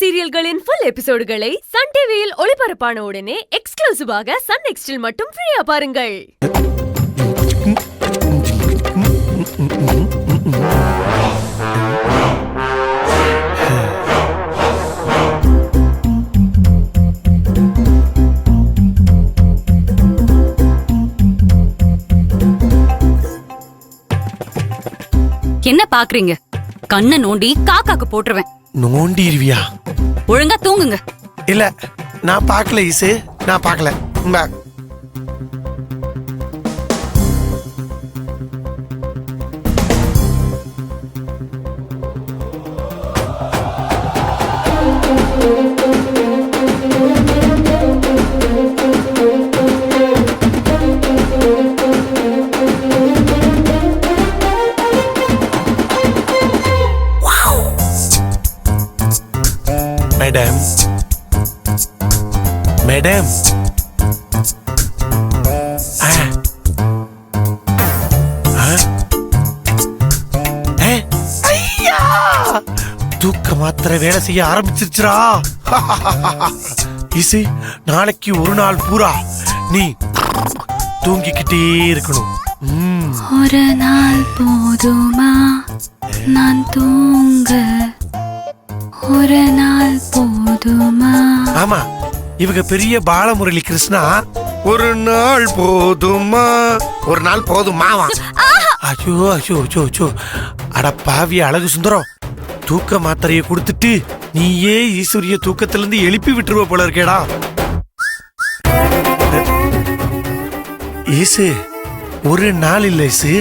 சீரியல்களின் full எபிசோடுகளை Sun டிவியில் ஒளிபரப்பான உடனே எக்ஸ்க்ளூசிவாக சன் நெக்ஸ்டில் மட்டும் ஃப்ரீயா பாருங்கள். என்ன பாக்குறீங்க? கண்ணை நோண்டி காக்காக்கு போட்டுருவேன். நோண்டிருவியா? ஒழுங்கா தூங்குங்க. இல்ல, நான் பாக்கல ஈசு, நான் பாக்கல. மேடம், மேடம், தூக்க மாத்திர வேலை செய்ய ஆரம்பிச்சிருச்சுரா. இசை, நாளைக்கு ஒரு நாள் பூரா நீ தூங்கிக்கிட்டே இருக்கணும். ஒரு நாள் போதுமா நான் தூங்க? ஒரு நாள் போதுமா? ஆமா, இவங்க பெரிய பாலமுரளி கிருஷ்ணா. ஒரு நாள் போதுமா, ஒரு நாள் போதுமாவா? ஐயோ ஐயோ ஐயோ ஐயோ, அட பாவி அழகு சுந்தரம், தூக்க மாத்திரையை கொடுத்துட்டு நீயே ஈஸ்வரிய தூக்கத்துல இருந்து எழுப்பி விட்டுருவ போல இருக்கேடா. ஈசு, ஒரு நாள் இல்ல ஈசு,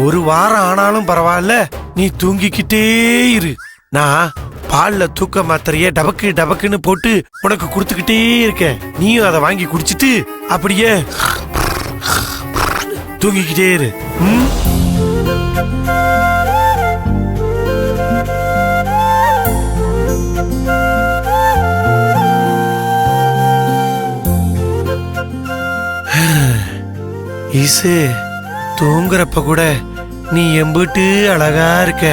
ஒரு வாரம் ஆனாலும் பரவாயில்ல, நீ தூங்கிக்கிட்டே இரு. நான் பால்ல தூக்க மாத்திரைய டபக்கு டபக்குன்னு போட்டு உனக்கு குடுத்துக்கிட்டே இருக்க. நீயும் அதை வாங்கி குடிச்சிட்டு அப்படியே தூங்கிக்கிட்டே இரு. ஈசு, தூங்குறப்ப கூட நீ எம்பிட்டு அழகா இருக்க.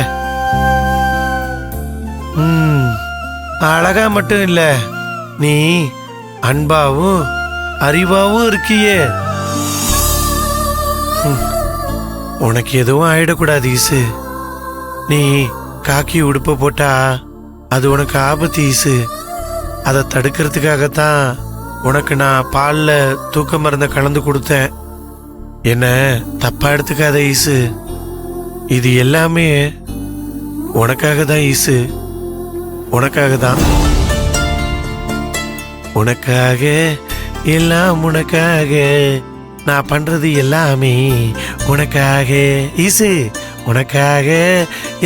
அழகா மட்டும் இல்ல, நீ அன்பாவும் அறிவாவும் இருக்கியே. உனக்கு எதுவும் ஆயிடக்கூடாது ஈசு. நீ காக்கி உடுப்ப போட்டா அது உனக்கு ஆபத்து ஈசு. அதை தடுக்கிறதுக்காகத்தான் உனக்கு நான் பால்ல தூக்க மருந்த கலந்து கொடுத்தேன். என்ன தப்பா எடுத்துக்காத ஈசு, இது எல்லாமே உனக்காக தான் ஈசு, உனக்காக தான். உனக்காக, எல்லாம் உனக்காக, நான் பண்றது எல்லாமே உனக்காக ஈசு, உனக்காக,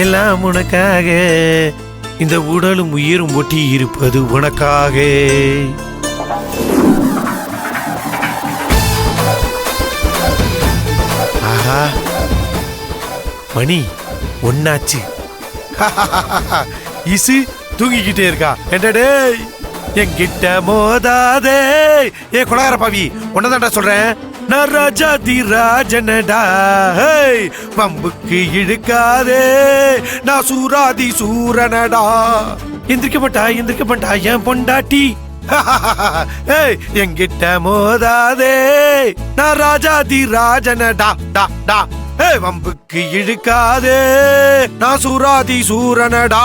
எல்லாம் உனக்காக, இந்த உடலும் உயிரும் ஒட்டி இருப்பது உனக்காக. ஆஹா, மணி ஒன்னாச்சு. ஈசு தூங்கிக்கிட்டே இருக்கா. என்னடே, என்கிட்ட மோதாதே. ஏ கொலகார பாவி, உன்னதான்டா சொல்றேன். நான் ராஜாதி ராஜனடா, பம்புக்கு இழுக்காதே. நான் சூராதி சூரனடா. எந்திரிக்க மாட்டா என் பொண்டாட்டி. என்கிட்ட மோதாதே, நான் ராஜாதி ராஜனடா. டா டா, வம்புக்கு இழுக்காதே, நான் சூராதி சூரனடா.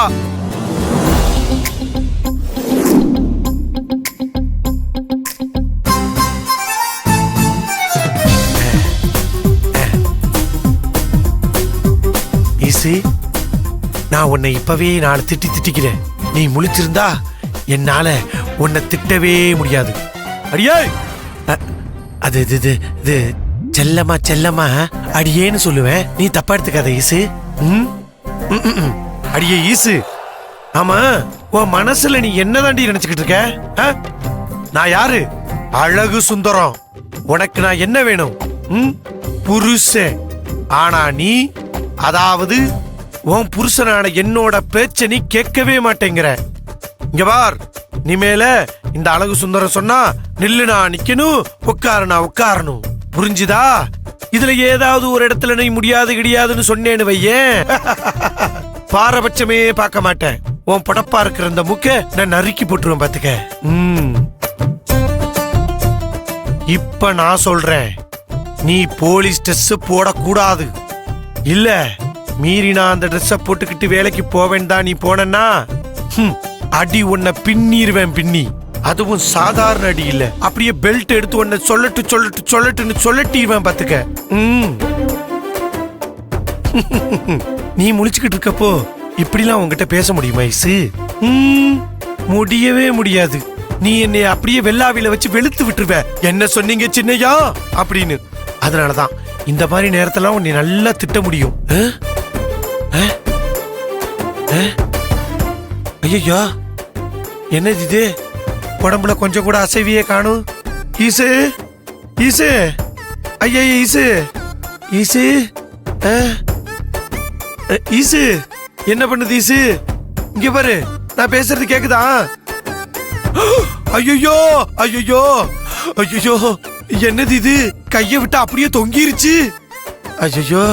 ஈசு, நான் உன்னை இப்பவே நாளை திட்டிக்கிறேன். நீ முழிச்சிருந்தா என்னால உன்னை திட்டவே முடியாது. அடியே, அது இது இது செல்லமா செல்லமா அடியேன்னு சொல்லுவேன். நீ தப்பா எடுத்துக்காத ஈசு. அடியே ஈசு, ஆமா, உன் மனசுல நீ என்னதாண்டி நினைச்சுக்கிட்டு இருக்க? நான் யாரு? அழகு சுந்தரம். உனக்கு நான் என்ன வேணும்? புருஷன். ஆனா நீ, அதாவது உன் புருஷனான என்னோட பேச்ச நீ கேட்கவே மாட்டேங்கிற. இங்க பார், நீ மேல இந்த அழகு சுந்தரம் சொன்னா நில்லுனா நிக்கணும், உட்காருனா உட்காரணும். புரிஞ்சுதா? இதுல ஏதாவது ஒரு இடத்துல நீ முடியாது கிடையாதுன்னு சொன்னேன்னு வையேன், பாரபட்சமே பார்க்க மாட்டேன். உன் படப்பா இருக்கிற இந்த முக்க நான் நறுக்கி போட்டுருவேன் பாத்துக்க. இப்ப நான் சொல்றேன், நீ போலீஸ் ட்ரெஸ் போடக்கூடாது. இல்ல மீறி நான் அந்த ட்ரெஸ்ஸ போட்டுக்கிட்டு வேலைக்கு போவேன் தான் நீ போனா அடி உன்னை பின்னிருவேன் பின்னி. அதுவும் சாதாரண அடி இல்ல, அப்படியே பெல்ட் எடுத்து உன்னை சொல்லட்டுன்னு சொல்லட்டிடுவேன் பாத்துக்க. நீ முழிச்சுக்கிட்டு இருக்கப்போ இப்படிலாம் உங்ககிட்ட பேச முடியுமா ஐசு? முடியவே முடியாது. நீ என்னை அப்படியே வெள்ளாவில வச்சு வெளுத்து விட்டுருவ. என்ன சொன்னீங்க சின்னையா அப்படின்னு. அதனாலதான் இந்த மாதிரி நேரத்தெல்லாம் உன்னை நல்லா திட்ட முடியும். ஐயா என்னது இது? உடம்புல கொஞ்சம் கூட அசைவியே காணும். ஈசு ஈசு ஐயா ஈசு ஈசு ஈசு என்ன பண்ணுது ஈசு? இங்க பாரு, நான் பேசுறது கேக்குதா? ஐயோ ஐயோ ஐயோ என்னது இது? கைய விட்டு அப்படியே தொங்கிருச்சு. ஐயோ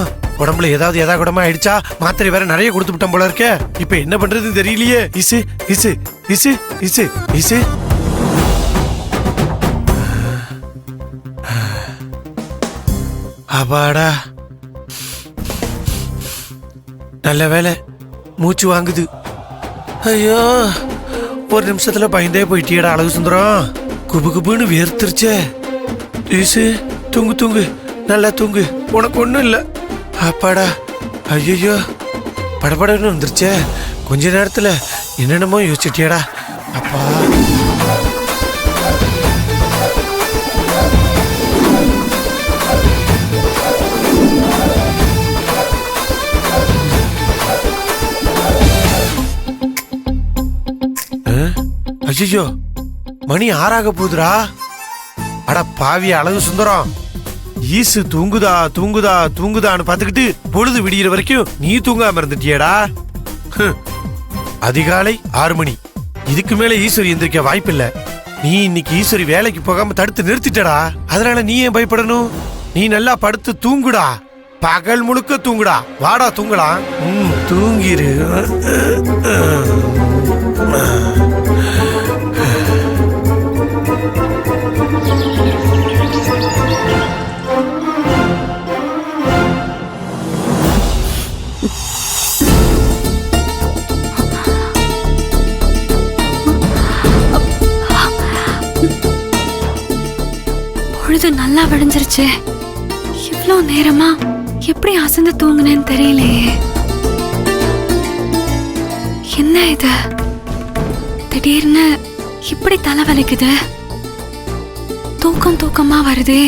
உடம்புல ஏதாவது கூடமா ஆயிடுச்சா? மாத்திரை வேற நிறைய கொடுத்து விட்டோம் போல இருக்க. இப்ப என்ன பண்றது தெரியலையே. இசு இசு இசு இசு இசு அபாடா, நல்ல வேலை, மூச்சு வாங்குது. ஐயோ ஒரு நிமிஷத்துல பயந்தே போயிட்டியடா அழகு சுந்தரம். குபு குபுன்னு வேர்த்துருச்சே. ஈசு தூங்கு தூங்கு, நல்லா தூங்கு, உனக்கு ஒண்ணும் இல்ல. அப்பாடா. ஐயோ படபடன்னு வந்துருச்சே. கொஞ்ச நேரத்துல என்னென்னமோ யோசிச்சிட்டியாடா. அப்பா ஐயோ மணி 6 போகுதுடா. அட பாவி அழகு சுந்தரம், ஈசு தூங்குதா தூங்குதா தூங்குதான்னு பாத்துக்கிட்டு பொழுது விடிகிற வரைக்கும் நீ தூங்காம இருந்துட்டியடா. அதிகாலை 6 மணி. இதுக்கு மேல ஈஸ்வரி எந்திரிக்க வாய்ப்பில்லை. நீ இன்னைக்கு ஈஸ்வரி வேலைக்கு போகாம தடுத்து நிறுத்திட்டடா. அதனால நீ ஏன் பயப்படணும்? நீ நல்லா படுத்து தூங்குடா, பகல் முழுக்க தூங்குடா. வாடா தூங்கலாம். தூங்கிரு. பொழுது நல்லா விடிஞ்சிருச்சு. இவ்ளோ நேரமா எப்படி அசந்து தூங்குனேன்னு தெரியலையே. என்ன இது? திடீர்னு இப்படி தலை வலிக்குது. தூக்கமா வருதே.